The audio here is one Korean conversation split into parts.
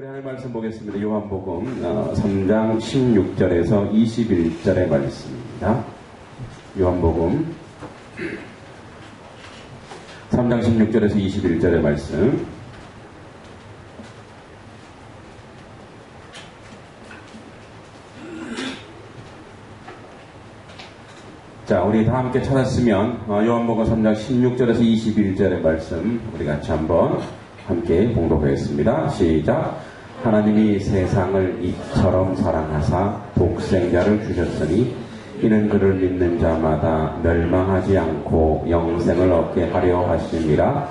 우리 하나님 말씀 보겠습니다. 요한복음 3장 16절에서 21절의 말씀입니다. 요한복음 3장 16절에서 21절의 말씀. 자, 우리 다 함께 찾았으면 요한복음 3장 16절에서 21절의 말씀 우리 같이 한번 함께 봉독하겠습니다. 시작. 하나님이 세상을 이처럼 사랑하사 독생자를 주셨으니 이는 그를 믿는 자마다 멸망하지 않고 영생을 얻게 하려 하심이라.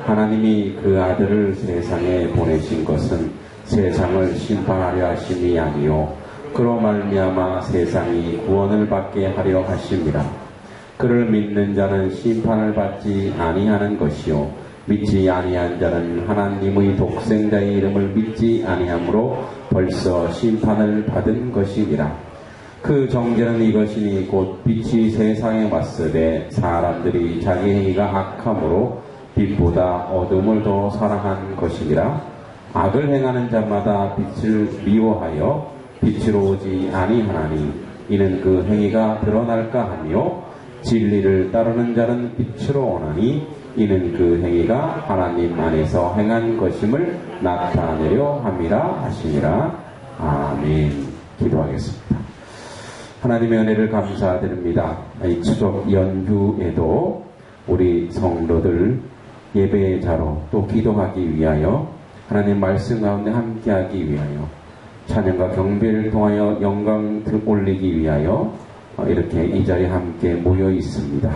하나님이 그 아들을 세상에 보내신 것은 세상을 심판하려 하심이 아니요 그로 말미암아 세상이 구원을 받게 하려 하심이라. 그를 믿는 자는 심판을 받지 아니하는 것이요 믿지 아니한 자는 하나님의 독생자의 이름을 믿지 아니하므로 벌써 심판을 받은 것이니라. 그 정죄는 이것이니 곧 빛이 세상에 왔으되 사람들이 자기 행위가 악함으로 빛보다 어둠을 더 사랑한 것이니라. 악을 행하는 자마다 빛을 미워하여 빛으로 오지 아니하나니 이는 그 행위가 드러날까 하며 진리를 따르는 자는 빛으로 오나니 이는 그 행위가 하나님 안에서 행한 것임을 나타내려 함이라 하시니라. 아멘. 기도하겠습니다. 하나님의 은혜를 감사드립니다. 이 추석 연휴에도 우리 성도들 예배의 자로 또 기도하기 위하여 하나님 말씀 가운데 함께하기 위하여 찬양과 경배를 통하여 영광 올리기 위하여 이렇게 이 자리에 함께 모여 있습니다.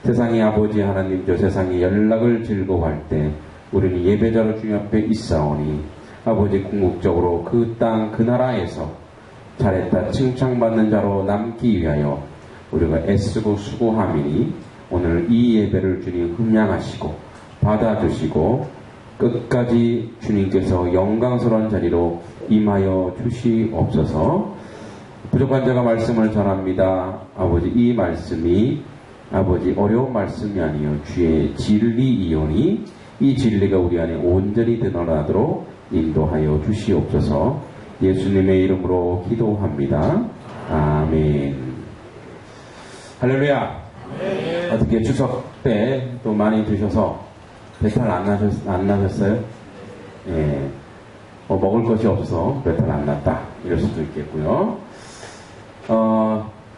세상의 아버지 하나님, 저 세상의 연락을 즐거워할 때 우리는 예배자로 주님 앞에 있사오니 아버지 궁극적으로 그 땅 그 나라에서 잘했다 칭찬받는 자로 남기 위하여 우리가 애쓰고 수고함이니 오늘 이 예배를 주님 흠양하시고 받아주시고 끝까지 주님께서 영광스러운 자리로 임하여 주시옵소서. 부족한 자가 말씀을 전합니다. 아버지 이 말씀이 아버지 어려운 말씀이 아니요 주의 진리이오니 이 진리가 우리 안에 온전히 드러나도록 인도하여 주시옵소서. 예수님의 이름으로 기도합니다. 아멘. 할렐루야. 네. 어떻게 추석 때 또 많이 드셔서 배탈 안 나셨어요? 예. 먹을 것이 없어서 배탈 안 났다 이럴 수도 있겠고요.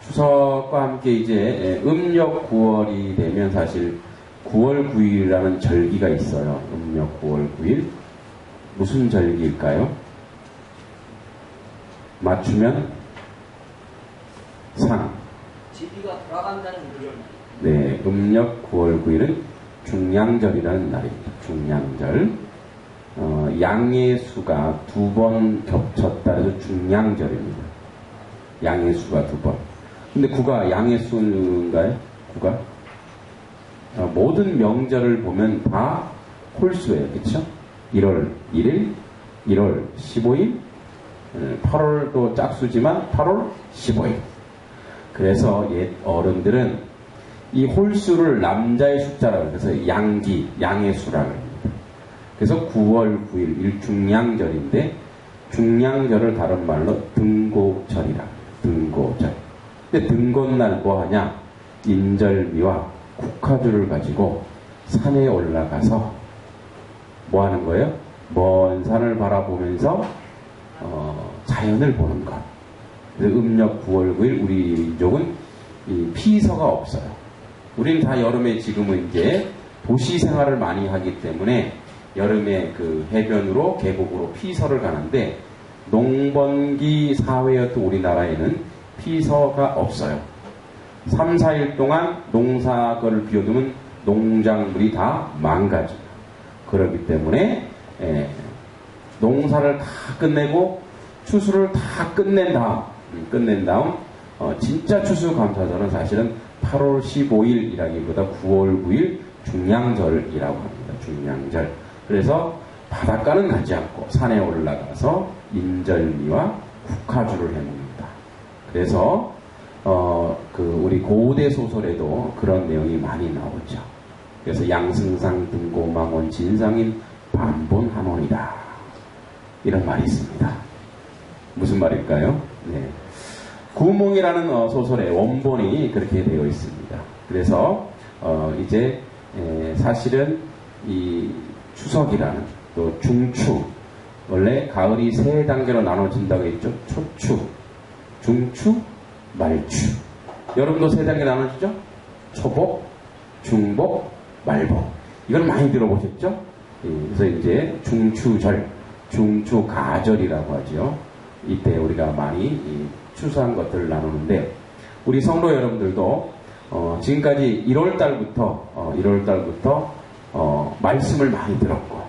추석과 함께 이제 음력 9월이 되면 사실 9월 9일이라는 절기가 있어요. 음력 9월 9일. 무슨 절기일까요? 맞추면 상. 지비가 돌아간다는 의미를. 네, 음력 9월 9일은 중량절이라는 날입니다. 중량절. 양의 수가 2번 겹쳤다 해서 중량절입니다. 양의 수가 2번. 근데 9가 양의 수인가요? 9가? 모든 명절을 보면 다 홀수예요. 그쵸? 1월 1일, 1월 15일, 8월도 짝수지만 8월 15일. 그래서 옛 어른들은 이 홀수를 남자의 숫자라고 해서 양기, 양의 수라고 합니다. 그래서 9월 9일 일중량절인데 중량절을 다른 말로 등고절이라. 등고절. 근데 등곤날 뭐 하냐? 인절미와 국화주를 가지고 산에 올라가서 뭐 하는 거예요? 먼 산을 바라보면서 자연을 보는 것. 그래서 음력 9월 9일 우리 민족은 이 피서가 없어요. 우리는 다 여름에 지금은 이제 도시 생활을 많이 하기 때문에 여름에 그 해변으로 계곡으로 피서를 가는데 농번기 사회였던 우리나라에는 피서가 없어요. 3, 4일 동안 농사거를 비워두면 농작물이 다 망가져요. 그렇기 때문에 농사를 다 끝내고 추수를 다 끝낸 다음 진짜 추수감사절은 사실은 8월 15일이라기보다 9월 9일 중량절이라고 합니다. 중량절. 그래서 바닷가는 가지 않고 산에 올라가서 인절미와 국화주를 해먹는다. 그래서 우리 고대 소설에도 그런 내용이 많이 나오죠. 그래서 양승상 등고망원 진상인 반본한원이다. 이런 말이 있습니다. 무슨 말일까요? 네. 구몽이라는 소설의 원본이 그렇게 되어 있습니다. 그래서 이제 사실은 이 추석이라는 또 중추, 원래 가을이 세 단계로 나눠진다고 했죠. 초추, 중추, 말추. 여러분도 세 단계 나눠지죠? 초복, 중복, 말복. 이걸 많이 들어보셨죠? 그래서 이제 중추절, 중추가절이라고 하죠. 이때 우리가 많이 추수한 것들을 나누는데, 우리 성도 여러분들도 지금까지 1월달부터 말씀을 많이 들었고,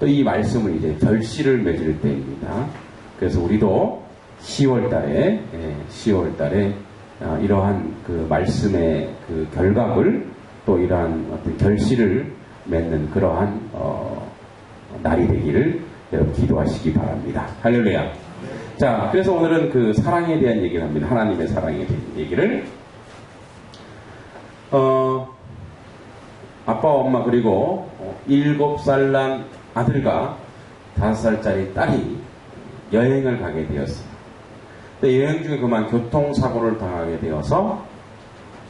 또 이 말씀을 이제 결실을 맺을 때입니다. 그래서 우리도 10월달에 이러한 그 말씀의 그 결각을, 또 이러한 어떤 결실을 맺는 그러한 날이 되기를 여러분 기도하시기 바랍니다. 할렐루야. 자, 그래서 오늘은 그 사랑에 대한 얘기를 합니다. 하나님의 사랑에 대한 얘기를. 아빠, 엄마, 그리고 7살 난 아들과 5살짜리 딸이 여행을 가게 되었어요. 근데 여행 중에 그만 교통사고를 당하게 되어서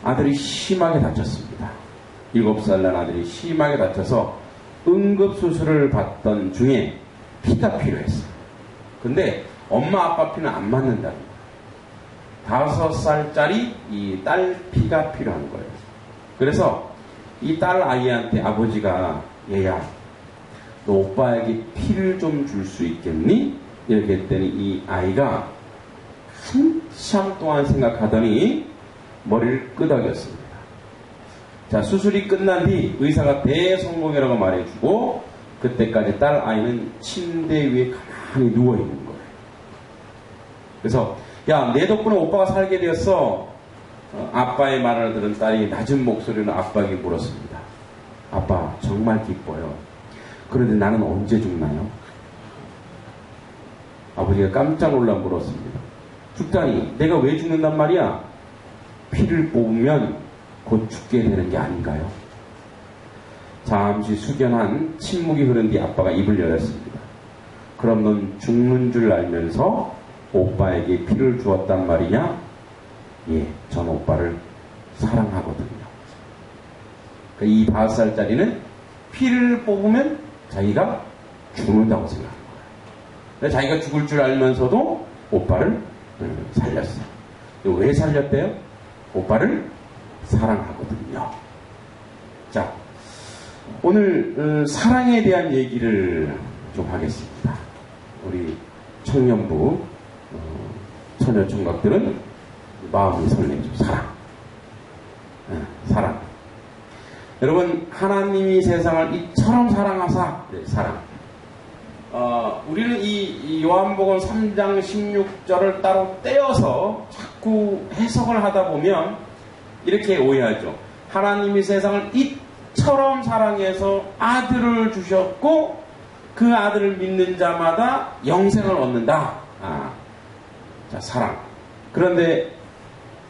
아들이 심하게 다쳤습니다. 7살 난 아들이 심하게 다쳐서 응급수술을 받던 중에 피가 필요했어요. 근데 엄마 아빠 피는 안 맞는답니다. 5살짜리 이 딸 피가 필요한 거예요. 그래서 이 딸 아이한테 아버지가, 얘야, 너 오빠에게 피를 좀 줄 수 있겠니? 이렇게 했더니 이 아이가 한참 동안 생각하더니 머리를 끄덕였습니다. 자, 수술이 끝난 뒤 의사가 대성공이라고 말해주고, 그때까지 딸 아이는 침대 위에 가만히 누워있는 거예요. 그래서 야, 내 덕분에 오빠가 살게 되었어. 아빠의 말을 들은 딸이 낮은 목소리로 아빠에게 물었습니다. 아빠, 정말 기뻐요. 그런데 나는 언제 죽나요? 아버지가 깜짝 놀라 물었습니다. 죽다니, 내가 왜 죽는단 말이야? 피를 뽑으면 곧 죽게 되는 게 아닌가요? 잠시 숙연한 침묵이 흐른 뒤 아빠가 입을 열었습니다. 그럼 넌 죽는 줄 알면서 오빠에게 피를 주었단 말이냐? 예, 전 오빠를 사랑하거든요. 이 5살짜리는 피를 뽑으면 자기가 죽는다고 생각한 거예요. 자기가 죽을 줄 알면서도 오빠를 살렸어요. 왜 살렸대요? 오빠를 사랑하거든요. 자, 오늘 사랑에 대한 얘기를 좀 하겠습니다. 우리 청년부 처녀총각들은 마음이 설레죠. 사랑. 여러분, 하나님이 세상을 이처럼 사랑하사, 사랑. 우리는 이 요한복음 3장 16절을 따로 떼어서 자꾸 해석을 하다 보면 이렇게 오해하죠. 하나님이 세상을 이처럼 사랑해서 아들을 주셨고 그 아들을 믿는 자마다 영생을 얻는다. 자, 사랑. 그런데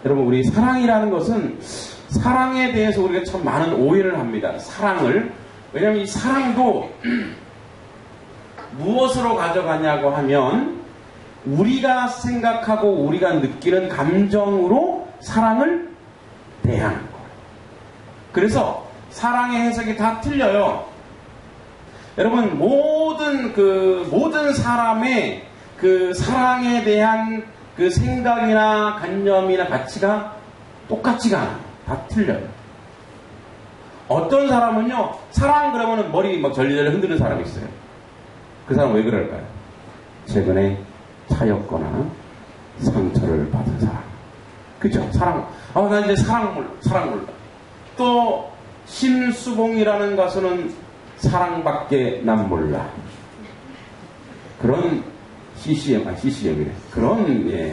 여러분, 우리 사랑이라는 것은, 사랑에 대해서 우리가 참 많은 오해를 합니다. 사랑을. 왜냐하면 이 사랑도 무엇으로 가져가냐고 하면 우리가 생각하고 우리가 느끼는 감정으로 사랑을 대하는 거예요. 그래서 사랑의 해석이 다 틀려요. 여러분, 모든 사람의 그 사랑에 대한 그 생각이나 관념이나 가치가 똑같지가 않아요. 다 틀려요. 어떤 사람은요, 사랑 그러면은 머리 막 절리절리 흔드는 사람이 있어요. 그 사람 왜 그럴까요? 최근에 차였거나 상처를 받은 사람. 그죠? 사랑. 나 이제 사랑 몰라. 또 심수봉이라는 가수는 사랑밖에 난 몰라. 그런 CCM이래. 그런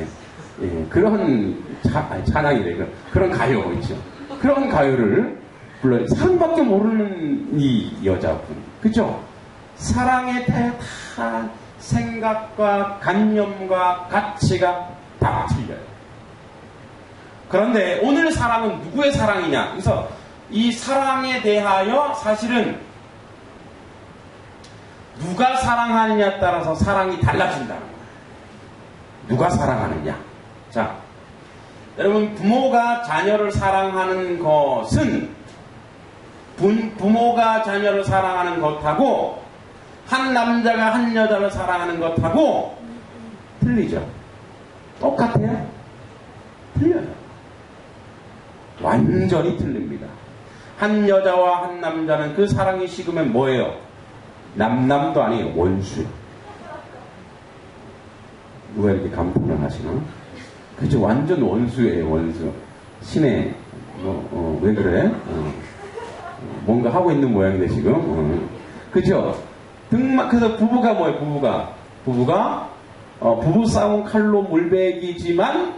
찬양이래. 그런 가요 있죠. 그런 가요를 불러요. 사랑밖에 모르는 이 여자분. 그죠? 사랑에 대한 생각과 관념과 가치가 다 틀려요. 그런데 오늘 사랑은 누구의 사랑이냐? 그래서 이 사랑에 대하여 사실은 누가 사랑하느냐에 따라서 사랑이 달라진다는 거예요. 누가 사랑하느냐. 자, 여러분, 부모가 자녀를 사랑하는 것은 부모가 자녀를 사랑하는 것하고 한 남자가 한 여자를 사랑하는 것하고 틀리죠. 똑같아요? 틀려요. 완전히 틀립니다. 한 여자와 한 남자는 그 사랑이 식으면 뭐예요? 남남도 아니에요. 원수예요. 누가 이렇게 감탄을 하시나? 그죠? 완전 원수예요. 원수. 신의 왜 그래? 뭔가 하고 있는 모양인데 지금. 그죠? 그래서 부부가 뭐예요? 부부가 부부싸움 칼로 물베기지만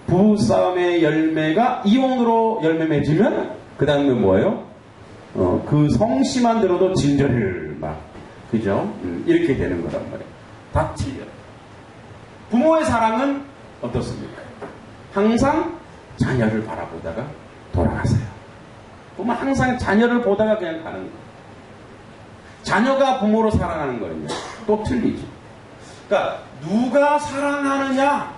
부부싸움의 열매가 이혼으로 열매 맺으면 그 다음에 뭐예요? 그 성씨만 들어도 진저리를 막 그죠? 이렇게 되는 거란 말이에요. 다 틀려요. 부모의 사랑은 어떻습니까? 항상 자녀를 바라보다가 돌아가세요. 부모 항상 자녀를 보다가 그냥 가는 거예요. 자녀가 부모로 사랑하는 거는요. 또 틀리죠. 그러니까 누가 사랑하느냐,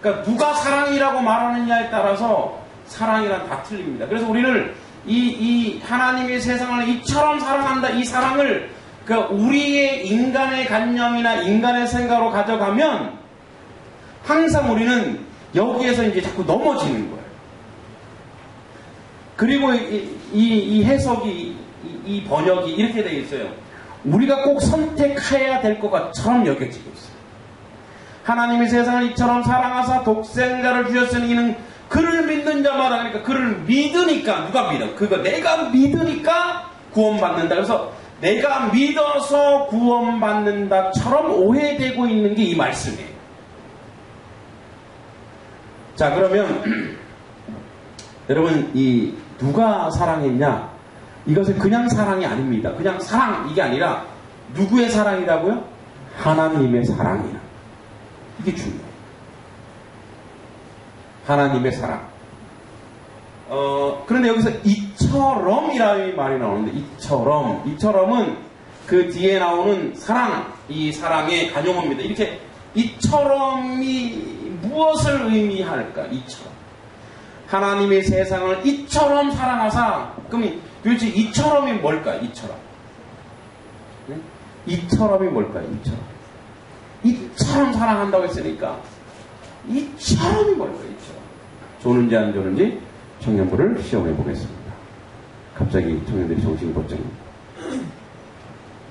그러니까 누가 사랑이라고 말하느냐에 따라서 사랑이란 다 틀립니다. 그래서 우리를 이 하나님의 세상을 이처럼 사랑한다, 이 사랑을 그러니까 우리의 인간의 관념이나 인간의 생각으로 가져가면 항상 우리는 여기에서 이제 자꾸 넘어지는 거예요. 그리고 이 해석이 이 번역이 이렇게 되어 있어요. 우리가 꼭 선택해야 될 것처럼 여겨지고 있어요. 하나님이 세상을 이처럼 사랑하사 독생자를 주셨으니 이는 그를 믿는 자마다, 그러니까 그를 믿으니까, 누가 믿어? 그거 내가 믿으니까 구원받는다. 그래서 내가 믿어서 구원받는다처럼 오해되고 있는 게 이 말씀이에요. 자, 그러면 여러분, 이 누가 사랑했냐? 이것은 그냥 사랑이 아닙니다. 그냥 사랑 이게 아니라 누구의 사랑이라고요? 하나님의 사랑이야. 이게 중요해요. 하나님의 사랑. 그런데 여기서 이처럼이라는 말이 나오는데 이처럼은 그 뒤에 나오는 사랑, 이 사랑의 관용어입니다. 이렇게 이처럼이 무엇을 의미할까? 이처럼. 하나님의 세상을 이처럼 사랑하사, 그럼 도대체 이처럼이 뭘까? 이처럼. 네? 이처럼이 뭘까요? 이처럼 사랑한다고 했으니까 이처럼이 뭘까요? 이처럼. 좋은지 안 좋은지 청년부를 시험해 보겠습니다. 갑자기 청년들이 정신이 번쩍.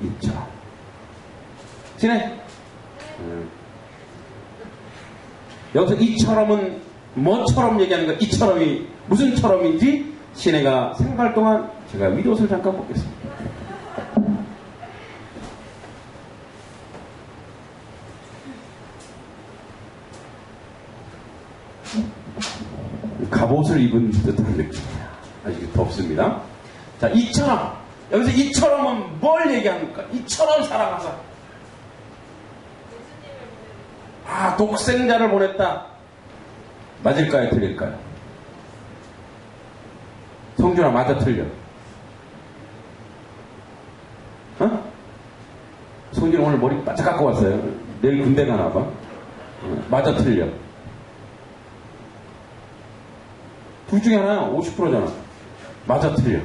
이처럼. 지내? 여기서 이처럼은 뭐처럼 얘기하는 거야? 이처럼이 무슨 처럼인지 시내가 생각할 동안 제가 위옷을 잠깐 보겠습니다. 갑옷을 입은 듯한 느낌이야. 아직 덥습니다. 자, 이처럼. 여기서 이처럼은 뭘 얘기합니까? 이처럼 사랑하사. 아, 독생자를 보냈다. 맞을까요? 틀릴까요? 성준아, 맞아 틀려? 성준아 오늘 머리 바짝 깎고 왔어요. 내일 군대 가나봐. 맞아 틀려? 둘 중에 하나야. 50%잖아. 맞아 틀려?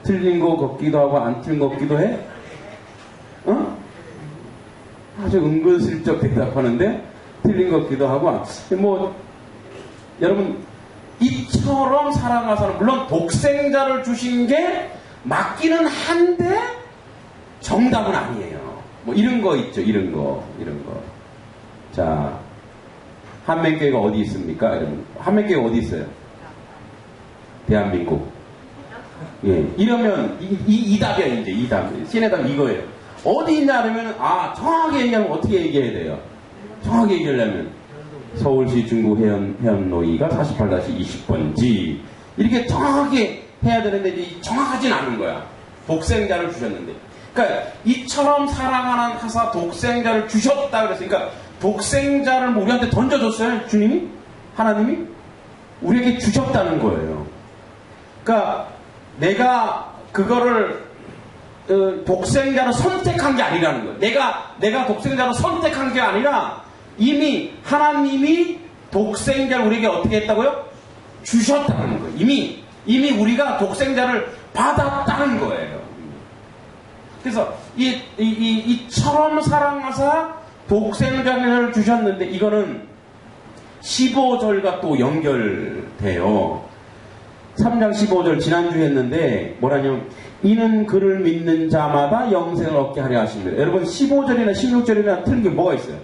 틀린 거 같기도 하고 안 틀린 거 같기도 해? 아주 은근슬쩍 대답하는데 틀린 것 같기도 하고, 뭐 여러분 이처럼 사랑하사는 물론 독생자를 주신 게 맞기는 한데 정답은 아니에요. 뭐 이런 거 있죠. 이런 거. 자, 한맹교회가 어디 있습니까? 여러분, 한맹교회가 어디 있어요? 대한민국. 예, 이러면 이 답이야. 이제 이 답. 신의 답 이거예요. 어디 있냐 그러면 정확하게 얘기하면 어떻게 얘기해야 돼요? 정확하게 얘기하려면 서울시 중구 해안로이가 48-20번지 이렇게 정확하게 해야 되는데 이제 정확하진 않은 거야. 독생자를 주셨는데, 그러니까 이처럼 사랑하는 하사 독생자를 주셨다 그랬으니까 독생자를 우리한테 던져줬어요. 주님이, 하나님이 우리에게 주셨다는 거예요. 그러니까 내가 그거를 독생자로 선택한 게 아니라는 거예요. 내가 독생자로 선택한 게 아니라 이미 하나님이 독생자를 우리에게 어떻게 했다고요? 주셨다는 거예요. 이미 우리가 독생자를 받았다는 거예요. 그래서 이처럼 사랑하사 독생자를 주셨는데 이거는 15절과 또 연결돼요. 3장 15절 지난주에 했는데 뭐라냐면 이는 그를 믿는 자마다 영생을 얻게 하려 하십니다. 여러분 15절이나 16절이나 틀린 게 뭐가 있어요?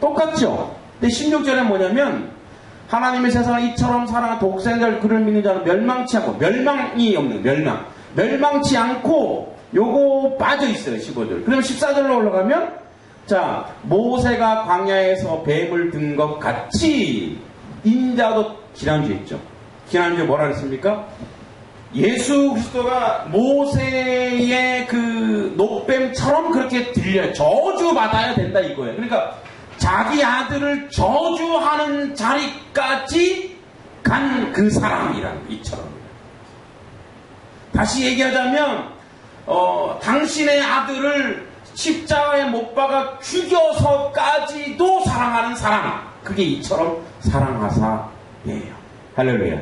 똑같죠? 근데 16절에 뭐냐면 하나님의 세상을 이처럼 사랑한 독생자를 그를 믿는 자는 멸망치 않고 멸망이 없는 멸망치 않고 요거 빠져 있어요. 15절. 그러면 14절로 올라가면 자 모세가 광야에서 뱀을 든 것 같이 인자도 지난주에 했죠. 지난주에 뭐라 그랬습니까? 예수 그리스도가 모세의 그 녹뱀처럼 그렇게 들려요. 저주받아야 된다 이거예요. 그러니까 자기 아들을 저주하는 자리까지 간 그 사람이란 이처럼. 다시 얘기하자면 당신의 아들을 십자가에 못 박아 죽여서까지도 사랑하는 사랑, 그게 이처럼 사랑하사예요. 할렐루야.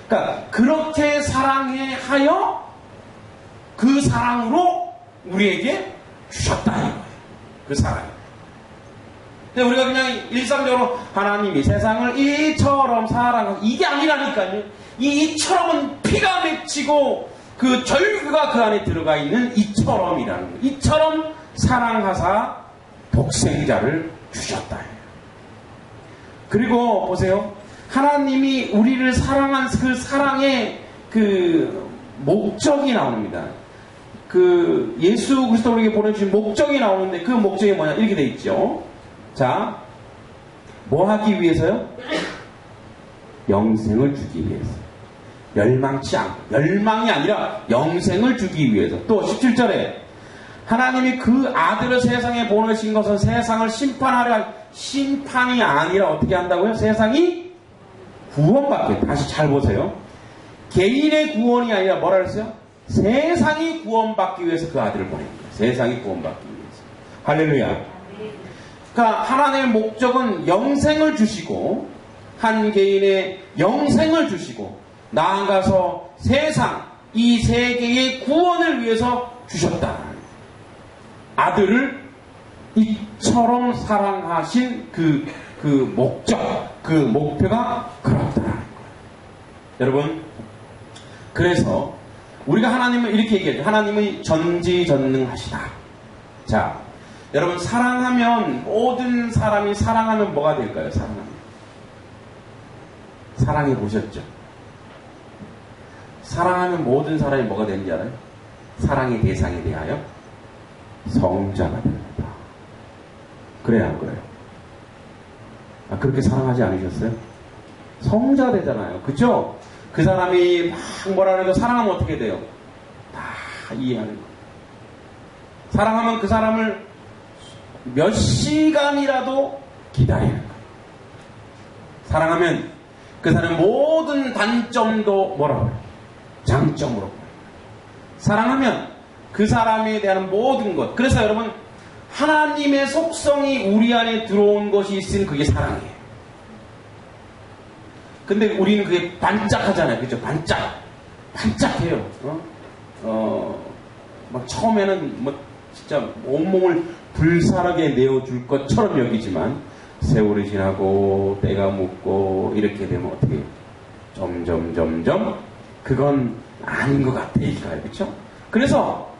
그러니까 그렇게 사랑해 하여 그 사랑으로 우리에게 주셨다 이거예요. 그 사랑. 근데 우리가 그냥 일상적으로 하나님이 세상을 이처럼 사랑하고 이게 아니라니까요. 이처럼은 피가 맺히고 그 절규가 그 안에 들어가 있는 이처럼이라는 거예요. 이처럼 사랑하사 독생자를 주셨다. 그리고 보세요. 하나님이 우리를 사랑한 그 사랑의 그 목적이 나옵니다. 그 예수 그리스도를 우리에게 보내주신 목적이 나오는데 그 목적이 뭐냐? 이렇게 돼 있죠. 자, 뭐 하기 위해서요? 영생을 주기 위해서. 멸망치 않고, 멸망이 아니라 영생을 주기 위해서. 또 17절에 하나님이 그 아들을 세상에 보내신 것은 세상을 심판하려, 심판이 아니라 어떻게 한다고요? 세상이 구원받게. 다시 잘 보세요. 개인의 구원이 아니라 뭐라 그랬어요? 세상이 구원받기 위해서 그 아들을 보낸 거예요. 세상이 구원받기 위해서. 할렐루야. 그러니까 하나님의 목적은 영생을 주시고 한 개인의 영생을 주시고 나아가서 세상, 이 세계의 구원을 위해서 주셨다. 아들을 이처럼 사랑하신 그 목적, 그 목표가 그렇다는 거예요. 여러분, 그래서 우리가 하나님을 이렇게 얘기하죠. 하나님의 전지전능하시다. 자, 여러분 사랑하면 모든 사람이 사랑하면 뭐가 될까요? 사랑하면. 사랑해 보셨죠? 사랑하면 모든 사람이 뭐가 되는지 알아요? 사랑의 대상에 대하여 성자가 됩니다. 그래야 안 그래요? 아, 그렇게 사랑하지 않으셨어요? 성자가 되잖아요. 그죠? 그 사람이 막 뭐라 해도 사랑하면 어떻게 돼요? 다 이해하는 거예요. 사랑하면 그 사람을 몇 시간이라도 기다리는 거예요. 사랑하면 그 사람의 모든 단점도 뭐라고 해요? 장점으로. 사랑하면 그 사람에 대한 모든 것. 그래서 여러분, 하나님의 속성이 우리 안에 들어온 것이 있으면 그게 사랑이에요. 근데 우리는 그게 반짝하잖아요. 그죠? 반짝해요. 막 처음에는 뭐 진짜 온몸을 불사르게 내어줄 것처럼 여기지만 세월이 지나고 때가 묻고 이렇게 되면 어떻게 해요? 점점 그건 아닌 것 같아 이거예요. 그렇죠? 그래서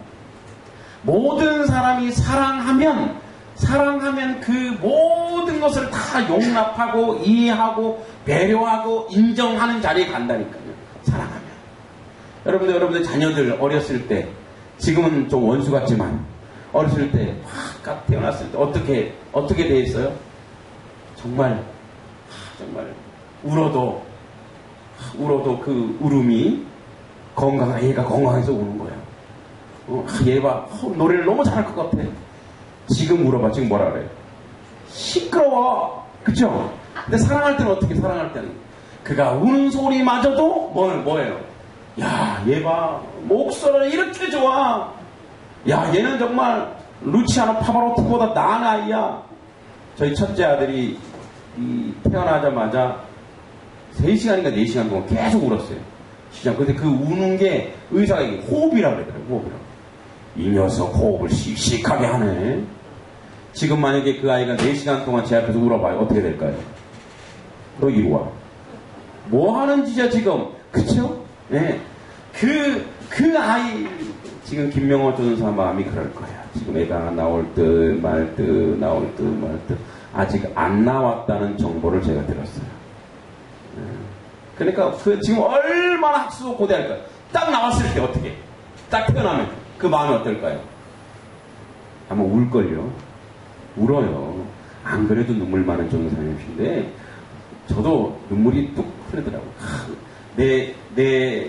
모든 사람이 사랑하면 그 모든 것을 다 용납하고 이해하고 배려하고 인정하는 자리에 간다니까요. 사랑하면. 여러분들 자녀들 어렸을 때, 지금은 좀 원수 같지만 어렸을 때 확 태어났을 때 어떻게 돼 있어요? 정말 울어도 그 울음이 얘가 건강해서 우는 거야. 얘가 노래를 너무 잘할 것 같아. 지금 울어봐. 지금 뭐라 그래? 시끄러워. 그쵸? 근데 사랑할 때는 어떻게 사랑할 때는? 그가 우는 소리마저도 뭐예요? 야, 얘 봐. 목소리는 이렇게 좋아. 야, 얘는 정말 루치아노 파바로티보다 나은 아이야. 저희 첫째 아들이 태어나자마자 3시간인가 4시간 동안 계속 울었어요. 시장. 근데 그 우는 게 의사가 이게 호흡이라고 그러더라고요. 호흡이라고. 이 녀석 호흡을 씩씩하게 하네. 지금 만약에 그 아이가 4시간 동안 제 앞에서 울어봐요. 어떻게 될까요? 너 이리 와. 뭐 하는 짓이야 지금. 그쵸? 네. 그 아이 지금 김명호 전사 마음이 그럴 거야. 지금 애가 나올 듯 말 듯 나올 듯 말 듯 아직 안 나왔다는 정보를 제가 들었어요. 그러니까 지금 얼마나 학수고 고대할까요? 딱 나왔을 때 어떻게? 딱 태어나면 그 마음이 어떨까요? 아마 울걸요. 울어요. 안 그래도 눈물 많은 전사님이신데 저도 눈물이 뚝 흐르더라고요. 내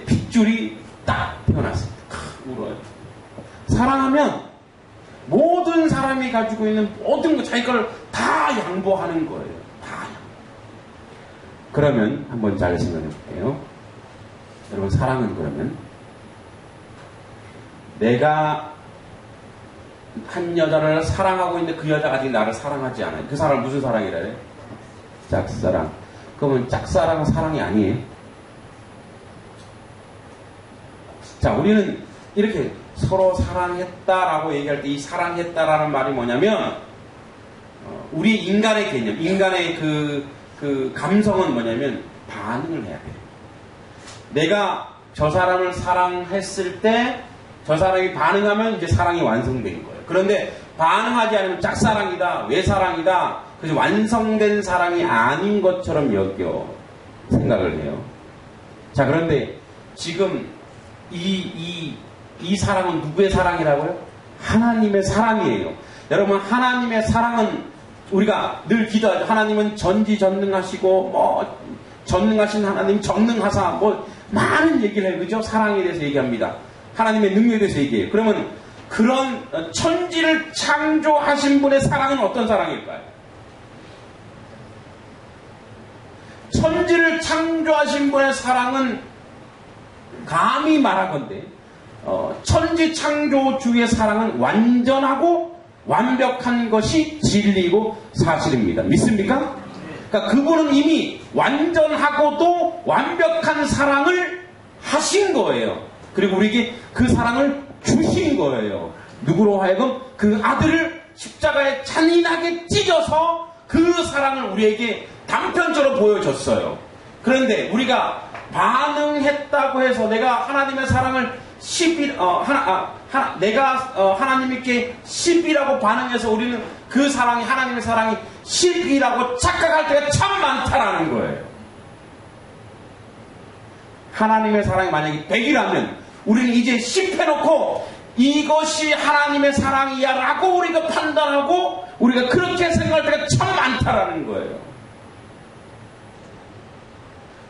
핏줄이 딱 태어났을 때 울어요. 사랑하면 모든 사람이 가지고 있는 모든 거 자기 걸 다 양보하는 거예요. 다 양보. 그러면 한번 잘 생각해 볼게요. 여러분 사랑은 그러면 내가 한 여자를 사랑하고 있는데 그 여자가 아직 나를 사랑하지 않아요. 그 사람을 무슨 사랑이라 해요? 짝사랑. 그러면 짝사랑은 사랑이 아니에요. 자, 우리는 이렇게 서로 사랑했다라고 얘기할 때 이 사랑했다라는 말이 뭐냐면 우리 인간의 개념, 인간의 그 감성은 뭐냐면 반응을 해야 돼요. 내가 저 사람을 사랑했을 때 저 사람이 반응하면 이제 사랑이 완성된 거예요. 그런데 반응하지 않으면 짝사랑이다, 외사랑이다, 그래서 완성된 사랑이 아닌 것처럼 생각을 해요. 자, 그런데 지금 이 사랑은 누구의 사랑이라고요? 하나님의 사랑이에요. 여러분, 하나님의 사랑은 우리가 늘 기도하죠. 하나님은 전지전능하시고 전능하신 하나님, 정능하사 많은 얘기를 해요. 그죠? 사랑에 대해서 얘기합니다. 하나님의 능력에 대해서 얘기해요. 그러면 그런 천지를 창조하신 분의 사랑은 어떤 사랑일까요? 천지를 창조하신 분의 사랑은 감히 말하건대 천지 창조주의 사랑은 완전하고 완벽한 것이 진리고 사실입니다. 믿습니까? 그러니까 그분은 이미 완전하고도 완벽한 사랑을 하신 거예요. 그리고 우리에게 그 사랑을 주신 거예요. 누구로 하여금 그 아들을 십자가에 잔인하게 찢어서 그 사랑을 우리에게 단편적으로 보여줬어요. 그런데 우리가 반응했다고 해서 내가 하나님의 사랑을 내가 하나님께 10이라고 반응해서 우리는 그 사랑이 하나님의 사랑이 10이라고 착각할 때가 참 많다라는 거예요. 하나님의 사랑이 만약에 100이라면 우리는 이제 10 해놓고 이것이 하나님의 사랑이야 라고 우리가 판단하고 우리가 그렇게 생각할 때가 참 많다라는 거예요.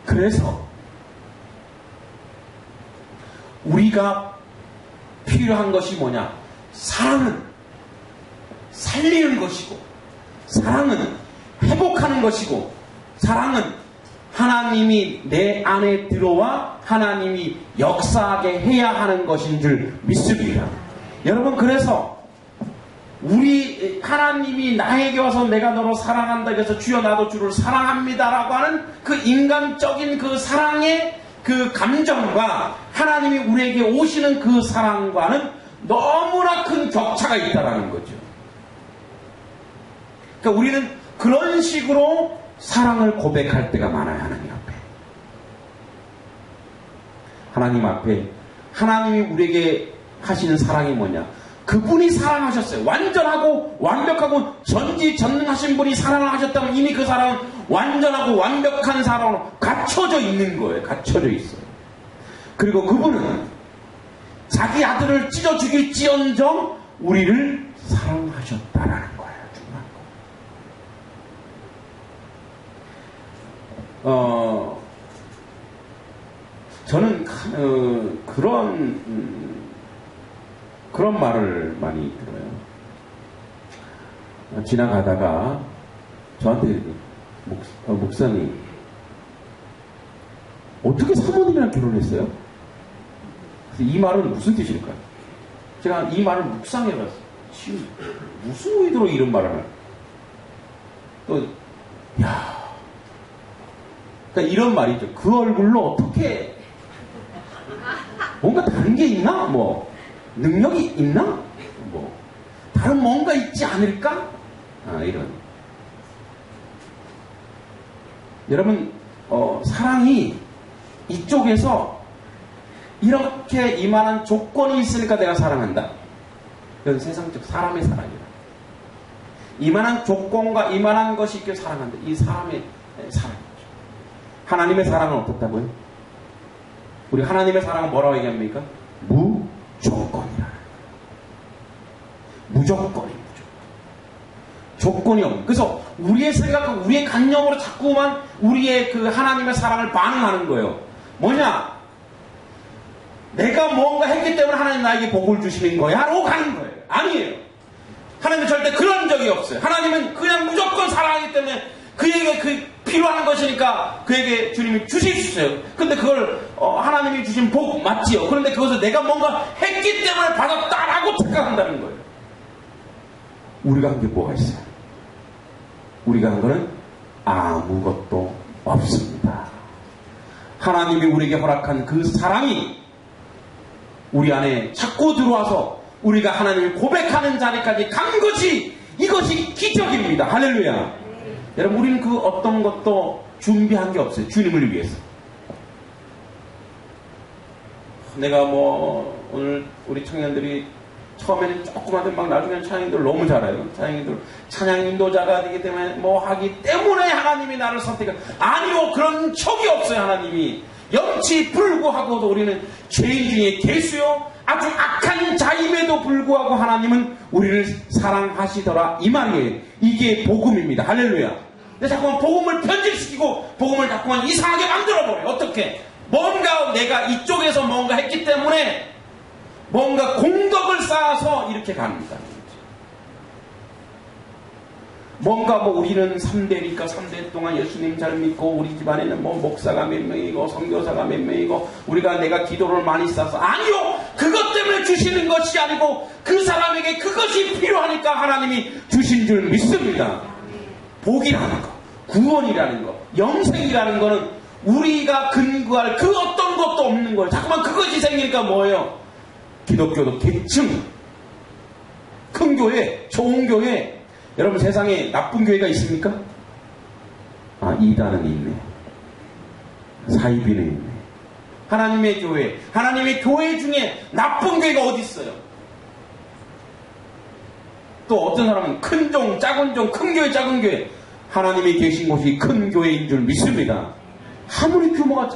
그래서 우리가 필요한 것이 뭐냐? 사랑은 살리는 것이고, 사랑은 회복하는 것이고, 사랑은 하나님이 내 안에 들어와 하나님이 역사하게 해야 하는 것인 줄 믿습니다. 여러분, 그래서 우리 하나님이 나에게 와서 내가 너를 사랑한다 그래서 주여 나도 주를 사랑합니다라고 하는 그 인간적인 그 사랑의 그 감정과 하나님이 우리에게 오시는 그 사랑과는 너무나 큰 격차가 있다라는 거죠. 그러니까 우리는 그런 식으로 사랑을 고백할 때가 많아요. 하나님 앞에. 하나님 앞에 하나님이 우리에게 하시는 사랑이 뭐냐? 그분이 사랑하셨어요. 완전하고 완벽하고 전지전능하신 분이 사랑을 하셨다면 이미 그 사랑은 완전하고 완벽한 사랑으로 갖춰져 있는 거예요. 갖춰져 있어요. 그리고 그분은 자기 아들을 찢어 죽일지언정 우리를 사랑하셨다라는 거예요. 저는 그런 말을 많이 들어요. 지나가다가 저한테 목사님 어떻게 사모님이랑 결혼했어요? 그래서 이 말은 무슨 뜻일까요? 제가 이 말을 묵상해봤어요. 지금 무슨 의도로 이런 말을 하나? 또, 야, 그러니까 이런 말이죠. 그 얼굴로 어떻게 뭔가 다른 게 있나? 뭐 능력이 있나? 뭐 다른 뭔가 있지 않을까? 이런. 여러분, 사랑이 이쪽에서 이렇게 이만한 조건이 있으니까 내가 사랑한다. 이건 세상적 사람의 사랑이다. 이만한 조건과 이만한 것이 있길 사랑한다. 이 사람의 사랑이죠. 하나님의 사랑은 어떻다고요? 우리 하나님의 사랑은 뭐라고 얘기합니까? 무조건이라. 무조건입니다. 조건이 없는. 그래서 우리의 생각, 우리의 관념으로 자꾸만 우리의 그 하나님의 사랑을 반응하는 거예요. 뭐냐? 내가 뭔가 했기 때문에 하나님 나에게 복을 주시는 거야? 라고 가는 거예요. 아니에요. 하나님은 절대 그런 적이 없어요. 하나님은 그냥 무조건 사랑하기 때문에 그에게 그 필요한 것이니까 그에게 주님이 주실 수 있어요. 근데 그걸 하나님이 주신 복 맞지요. 그런데 그것을 내가 뭔가 했기 때문에 받았다라고 착각한다는 거예요. 우리가 한 게 뭐가 있어요? 우리가 한 거는 아무것도 없습니다. 하나님이 우리에게 허락한 그 사랑이 우리 안에 자꾸 들어와서 우리가 하나님을 고백하는 자리까지 간 것이, 이것이 기적입니다. 할렐루야. 여러분, 우리는 그 어떤 것도 준비한 게 없어요. 주님을 위해서. 내가 뭐 오늘 우리 청년들이 처음에는 조그마한 막 나중에는 찬양인들 너무 잘해요. 찬양 인도자가 되기 때문에 뭐 하기 때문에 하나님이 나를 선택한. 아니요, 그런 적이 없어요. 하나님이 영치 불구하고도 우리는 죄인 중에 개수요, 아주 악한 자임에도 불구하고 하나님은 우리를 사랑하시더라, 이 말이에요. 이게 복음입니다. 할렐루야. 근데 자꾸만 복음을 편집시키고 복음을 자꾸만 이상하게 만들어버려요. 어떻게? 뭔가 내가 이쪽에서 뭔가 했기 때문에 뭔가 공덕을 쌓아서 이렇게 갑니다. 뭔가 뭐 우리는 3대니까 3대 동안 예수님 잘 믿고 우리 집안에는 뭐 목사가 몇 명이고 선교사가 몇 명이고 내가 기도를 많이 쌓아서. 아니요! 그것 때문에 주시는 것이 아니고 그 사람에게 그것이 필요하니까 하나님이 주신 줄 믿습니다. 복이라는 거, 구원이라는 거, 영생이라는 거는 우리가 근거할 그 어떤 것도 없는 거예요. 자꾸만 그것이 생기니까 뭐예요? 기독교도 계층, 큰 교회, 좋은 교회. 여러분, 세상에 나쁜 교회가 있습니까? 이단은 있네. 사이비는 있네. 하나님의 교회 중에 나쁜 교회가 어디 있어요? 또 어떤 사람은 큰 종, 작은 종, 큰 교회, 작은 교회. 하나님이 계신 곳이 큰 교회인 줄 믿습니다. 아무리 규모가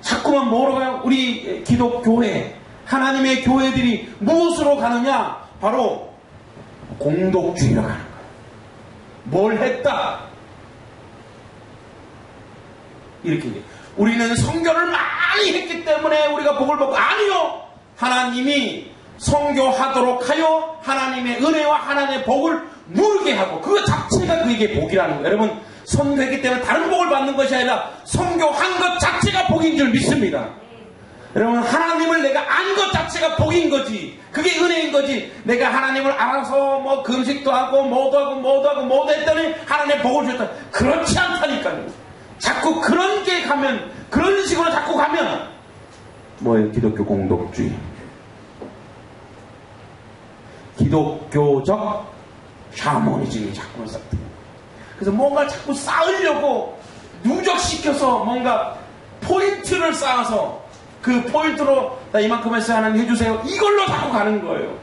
자꾸만 뭐로 가요? 우리 기독교회, 하나님의 교회들이 무엇으로 가느냐? 바로 공덕주의로 가는 거예요. 뭘 했다? 이렇게 얘기해요. 우리는 선교를 많이 했기 때문에 우리가 복을 받고. 아니요! 하나님이 선교하도록 하여 하나님의 은혜와 하나님의 복을 누리게 하고, 그거 자체가 그에게 복이라는 거예요. 여러분, 선교했기 때문에 다른 복을 받는 것이 아니라 선교한 것 자체가 복인 줄 믿습니다. 여러분, 하나님을 내가 안 것 자체가 복인 거지. 그게 은혜인 거지. 내가 하나님을 알아서 뭐 금식도 하고 뭐도 했더니 하나님의 복을 줬다. 그렇지 않다니까요. 자꾸 그런 게 가면, 그런 식으로 자꾸 가면 뭐예요? 기독교 공덕주의, 기독교적 샤머니즘이 자꾸 쌓여요. 그래서 뭔가 자꾸 쌓으려고 누적시켜서 뭔가 포인트를 쌓아서 그 포인트로 나 이만큼 했어요, 하나님 해주세요, 이걸로 자꾸 가는 거예요.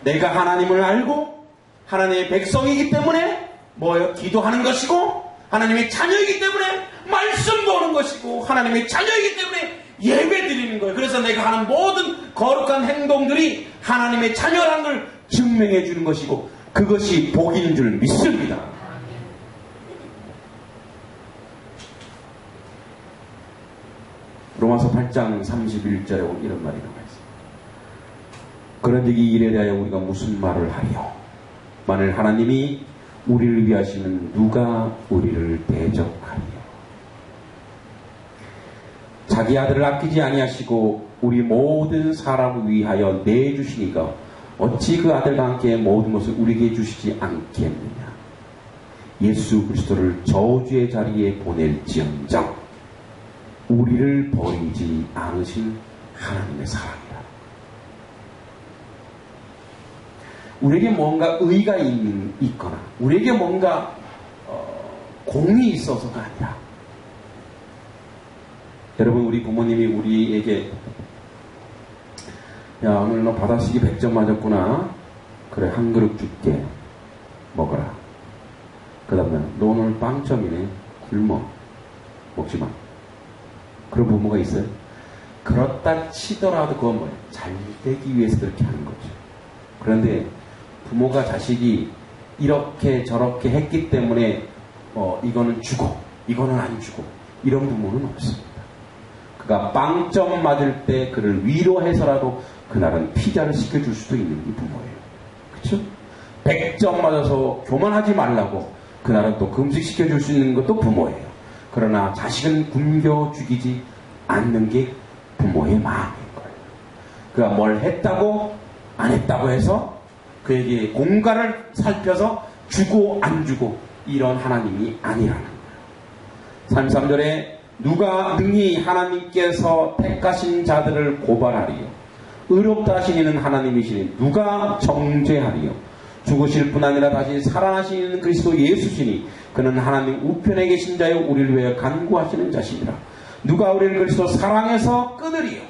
내가 하나님을 알고 하나님의 백성이기 때문에 뭐예요? 기도하는 것이고, 하나님의 자녀이기 때문에 말씀 보는 것이고, 하나님의 자녀이기 때문에 예배 드리는 거예요. 그래서 내가 하는 모든 거룩한 행동들이 하나님의 자녀라는 걸 증명해 주는 것이고, 그것이 복인 줄 믿습니다. 로마서 8장 31절에 이런 말이 나와 있습니다. 그런즉 이 일에 대하여 우리가 무슨 말을 하리요? 만일 하나님이 우리를 위하시면 누가 우리를 대적하리요? 자기 아들을 아끼지 아니하시고 우리 모든 사람을 위하여 내주시니까 어찌 그 아들과 함께 모든 것을 우리에게 주시지 않겠느냐. 예수 그리스도를 저주의 자리에 보낼지언정 우리를 버리지 않으신 하나님의 사랑이다. 우리에게 뭔가 의가 있거나 우리에게 뭔가 공이 있어서가 아니라, 여러분, 우리 부모님이 우리에게 야, 오늘 너 받아쓰기 100점 맞았구나. 그래, 한 그릇 줄게. 먹어라. 그 다음에 너 오늘 빵점이네. 굶어. 먹지 마. 그런 부모가 있어요? 그렇다 치더라도 그건 뭐예요? 잘 되기 위해서 그렇게 하는 거죠. 그런데 부모가 자식이 이렇게 저렇게 했기 때문에 이거는 주고 이거는 안 주고 이런 부모는 없습니다. 그가 빵점 맞을 때 그를 위로해서라도 그날은 피자를 시켜줄 수도 있는 이 부모예요. 그렇죠? 100점 맞아서 교만하지 말라고 그날은 또 금식 시켜줄 수 있는 것도 부모예요. 그러나 자식은 굶겨 죽이지 않는 게 부모의 마음인 거예요. 그가 뭘 했다고 안 했다고 해서 그에게 공갈을 살펴서 주고 안 주고 이런 하나님이 아니라는 거예요. 33절에 누가 능히 하나님께서 택하신 자들을 고발하리요. 의롭다 하시는 하나님이시니 누가 정죄하리요. 죽으실 뿐 아니라 다시 살아나시는 그리스도 예수시니 그는 하나님 우편에 계신 자요 우리를 위하여 간구하시는 자시니라. 누가 우리를 그리스도 사랑해서 끊으리요.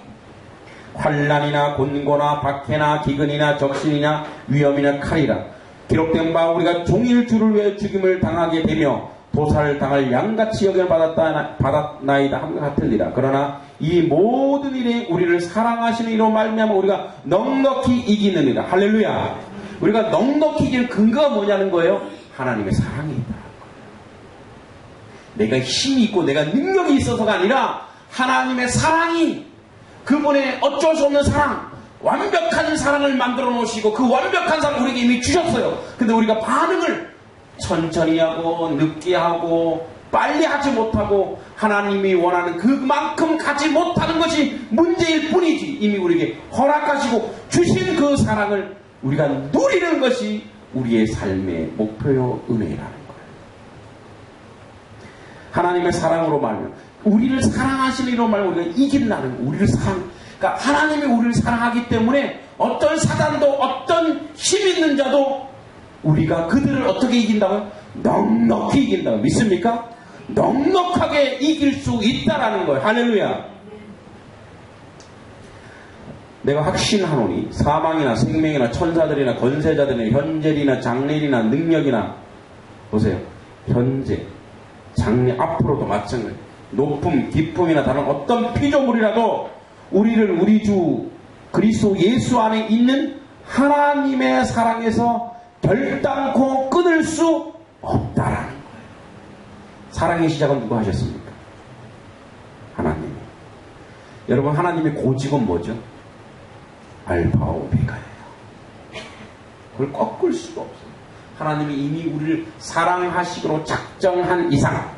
환난이나 곤고나 박해나 기근이나 적신이나 위험이나 칼이라. 기록된 바 우리가 종일 주를 위해 죽임을 당하게 되며 도살을 당할 양같이 여김을 받았나이다 함과 같으리라. 그러나 이 모든 일에 우리를 사랑하시는 이로 말미암아 우리가 넉넉히 이기느니라. 할렐루야. 우리가 넉넉히 이기는 근거가 뭐냐는 거예요? 하나님의 사랑이 있다. 내가 힘이 있고 내가 능력이 있어서가 아니라 하나님의 사랑이, 그분의 어쩔 수 없는 사랑, 완벽한 사랑을 만들어 놓으시고 그 완벽한 사랑을 우리에게 이미 주셨어요. 근데 우리가 반응을 천천히 하고 늦게 하고 빨리 하지 못하고 하나님이 원하는 그만큼 가지 못하는 것이 문제일 뿐이지, 이미 우리에게 허락하시고 주신 그 사랑을 우리가 누리는 것이 우리의 삶의 목표요 은혜라는 거예요. 하나님의 사랑으로 말하면 우리를 사랑하시는 이로 말하면 우리가 이긴다는 거예요. 우리를 그러니까 하나님이 우리를 사랑하기 때문에 어떤 사단도 어떤 힘 있는 자도 우리가 그들을 어떻게 이긴다고요? 넉넉히 이긴다고. 믿습니까? 넉넉하게 이길 수 있다라는 거예요. 할렐루야. 내가 확신하노니 사망이나 생명이나 천사들이나 권세자들이나 현재이나 장래이나 능력이나, 보세요, 현재 장래 앞으로도 마찬가지, 높음 기쁨이나 다른 어떤 피조물이라도 우리를 우리 주 그리스도 예수 안에 있는 하나님의 사랑에서 결단코 끊을 수 없다라는 거예요. 사랑의 시작은 누가 하셨습니까? 하나님이. 여러분, 하나님의 고집은 뭐죠? 알파와 오메가예요. 그걸 꺾을 수가 없어요. 하나님이 이미 우리를 사랑하시기로 작정한 이상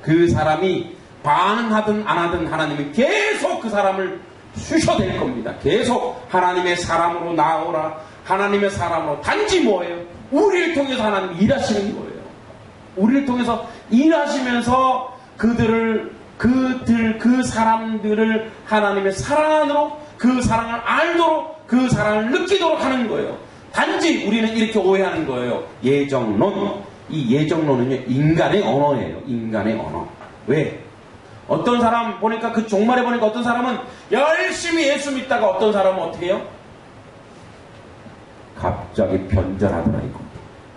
그 사람이 반응하든 안 하든 하나님이 계속 그 사람을 쑤셔댈 겁니다. 계속 하나님의 사람으로 나오라. 하나님의 사람으로. 단지 뭐예요? 우리를 통해서 하나님이 일하시는 거예요. 우리를 통해서 일하시면서 그 사람들을 하나님의 사랑 안으로, 그 사랑을 알도록, 그 사랑을 느끼도록 하는 거예요. 단지 우리는 이렇게 오해하는 거예요. 예정론. 이 예정론은요, 인간의 언어예요. 인간의 언어. 왜? 어떤 사람 보니까, 그 종말에 보니까 어떤 사람은 열심히 예수 믿다가 어떤 사람은 어떻게 해요? 갑자기 변절하더라 이거.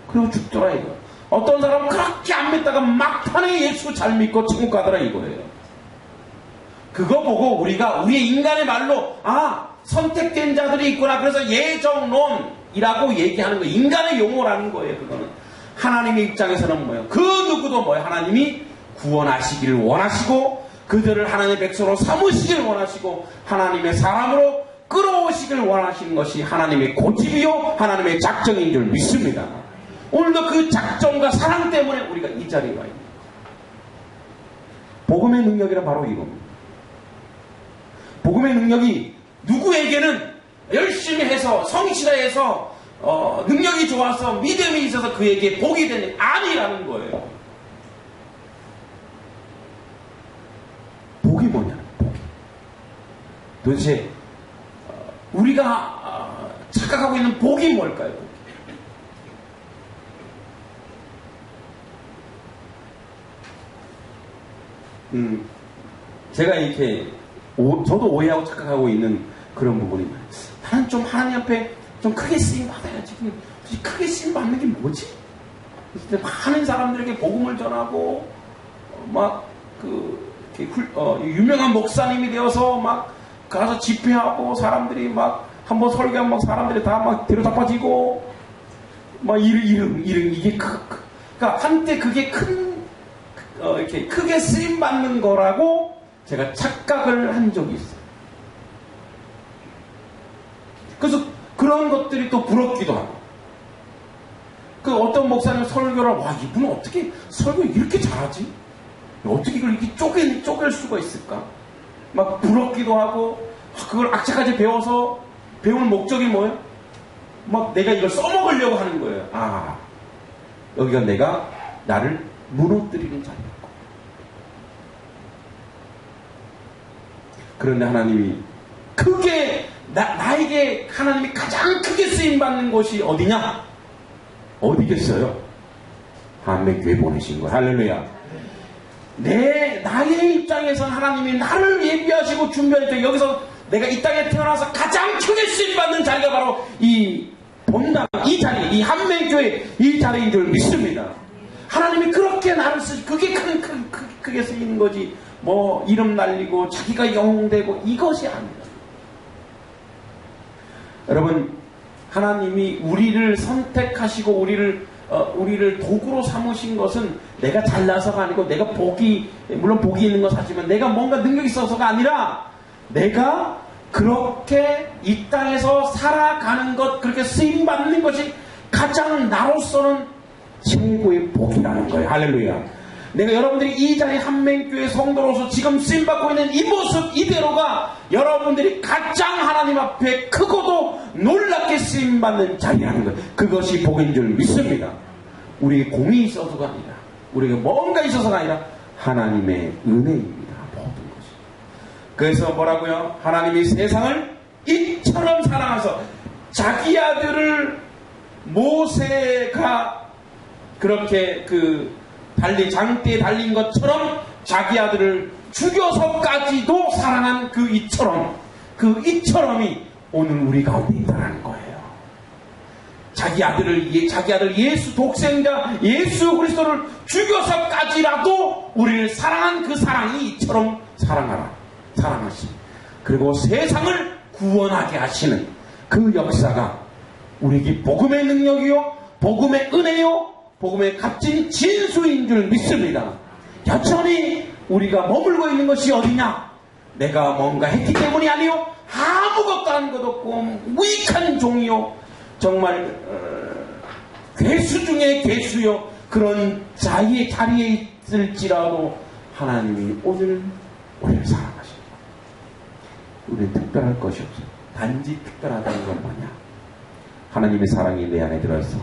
그리고 죽더라 이거. 어떤 사람은 그렇게 안 믿다가 막판에 예수 잘 믿고 천국 가더라 이거예요. 그거 보고 우리가 우리의 인간의 말로 선택된 자들이 있구나, 그래서 예정론이라고 얘기하는 거예요. 인간의 용어라는 거예요. 그거는 하나님의 입장에서는 뭐예요? 그 누구도 뭐예요? 하나님이 구원하시기를 원하시고 그들을 하나님의 백성으로 삼으시기를 원하시고 하나님의 사람으로 끌어오시기를 원하시는 것이 하나님의 고집이요 하나님의 작정인 줄 믿습니다. 오늘도 그 작정과 사랑 때문에 우리가 이 자리에 와 있는 거예요. 복음의 능력이란 바로 이겁니다. 복음의 능력이 누구에게는 열심히 해서 성실해서 능력이 좋아서 믿음이 있어서 그에게 복이 되는 아니라는 거예요. 복이 뭐냐는 복이. 도대체 우리가 착각하고 있는 복이 뭘까요? 제가 이렇게 저도 오해하고 착각하고 있는 그런 부분이 많아요. 나는 좀 하나님 앞에 좀 크게 쓰임 받아야지. 크게 쓰임 받는 게 뭐지? 많은 사람들에게 복음을 전하고 유명한 목사님이 되어서 막 가서 집회하고 사람들이 막 한번 설교하면 막 사람들이 다 막 뒤로잡아지고 막 이게 그러니까 한때 그게 이렇게 크게 쓰임 받는 거라고 제가 착각을 한 적이 있어요. 그래서 그런 것들이 또 부럽기도 하고. 그 어떤 목사님 설교를 와 이분은 어떻게 설교 이렇게 잘하지? 어떻게 이걸 이렇게 쪼갤 수가 있을까? 막 부럽기도 하고 그걸 악착같이 배워서 배울 목적이 뭐예요? 막 내가 이걸 써먹으려고 하는 거예요. 아 여기가 내가 나를 무너뜨리는 자리였고. 그런데 하나님이 크게 나에게 하나님이 가장 크게 쓰임받는 곳이 어디냐? 어디겠어요? 한백교회 보내신 거예요. 할렐루야. 나의 입장에서는 하나님이 나를 예비하시고 준비하셨죠. 여기서 내가 이 땅에 태어나서 가장 크게 쓰임받는 자리가 바로 이 본당, 이 자리, 이 한백교회 이 자리인 줄 믿습니다. 하나님이 그렇게 나를 쓰시, 그게 크게 쓰이는 거지. 뭐 이름 날리고 자기가 영웅되고 이것이 아닙니다. 여러분, 하나님이 우리를 선택하시고 우리를 도구로 삼으신 것은 내가 잘나서가 아니고 내가 물론 복이 있는 건 사실은 내가 뭔가 능력이 있어서가 아니라 내가 그렇게 이 땅에서 살아가는 것, 그렇게 쓰임받는 것이 가장 나로서는 최고의 복이라는 거예요. 할렐루야. 내가 여러분들이 이 자리 한맹교회 성도로서 지금 쓰임받고 있는 이 모습 이대로가 여러분들이 가장 하나님 앞에 크고도 놀랍게 쓰임받는 자리라는 것, 그것이 복인 줄 믿습니다. 우리에게 공이 있어서가 아니라 우리에게 뭔가 있어서가 아니라 하나님의 은혜입니다. 모든 것이. 그래서 뭐라고요? 하나님이 세상을 이처럼 사랑하셔서 자기 아들을 모세가 그렇게 장대에 달린 것처럼 자기 아들을 죽여서까지도 사랑한 그 이처럼이 오늘 우리 가운데 있다는 거예요. 자기 아들 예수 독생자 예수 그리스도를 죽여서까지라도 우리를 사랑한 그 사랑이 이처럼 사랑하시는, 그리고 세상을 구원하게 하시는 그 역사가 우리에게 복음의 능력이요, 복음의 은혜요, 복음의 값진 진수인 줄 믿습니다. 여전히 우리가 머물고 있는 것이 어디냐? 내가 뭔가 했기 때문이 아니요, 아무것도 한 것 없고 무익한 종이요, 정말 괴수 중에 괴수요, 그런 자리에 있을지라도 하나님이 오늘 우리를 사랑하십니다. 우리는 특별할 것이 없어요. 단지 특별하다는 건 뭐냐? 하나님의 사랑이 내 안에 들어서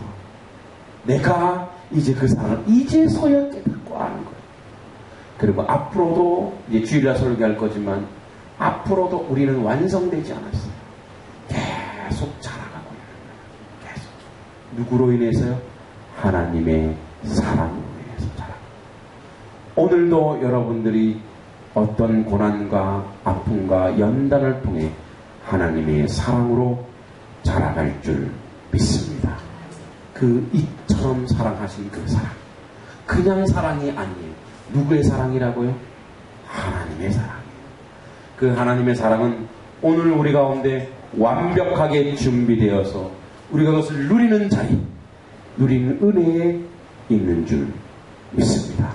내가 이제 그 사랑을 이제서야 깨닫고 아는 거예요. 그리고 앞으로도 이제 주일날 설교할 거지만 앞으로도 우리는 완성되지 않았어요. 계속 자라가고 있는 거예요. 계속. 누구로 인해서요? 하나님의 사랑으로 인해서 자라고. 오늘도 여러분들이 어떤 고난과 아픔과 연단을 통해 하나님의 사랑으로 자라갈 줄 믿습니다. 이처럼 사랑하신 그 사랑, 그냥 사랑이 아니에요. 누구의 사랑이라고요? 하나님의 사랑이에요. 그 하나님의 사랑은 오늘 우리 가운데 완벽하게 준비되어서 우리가 그것을 누리는 자리, 누리는 은혜에 있는 줄 믿습니다.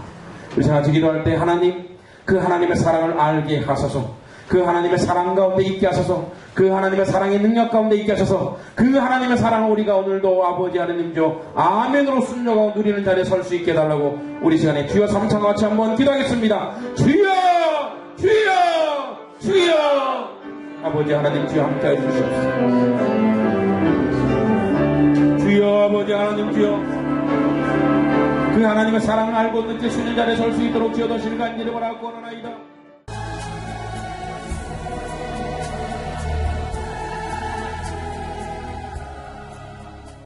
우리 같이 기도할 때 하나님, 그 하나님의 사랑을 알게 하소서. 그 하나님의 사랑 가운데 있게 하소서. 그 하나님의 사랑의 능력 가운데 있게 하소서. 그 하나님의 사랑을 우리가 오늘도 아버지 하나님죠 아멘으로 순종하고 누리는 자리에 설 수 있게 해달라고 우리 시간에 주여 삼창과 같이 한번 기도하겠습니다. 주여 주여 주여 아버지 하나님 주여 함께해 주시옵소서. 주여 아버지 하나님 주여 그 하나님의 사랑을 알고 느낄 수 있는 자리에 설 수 있도록 주여 더 실간 이름을 하고 원하나이다.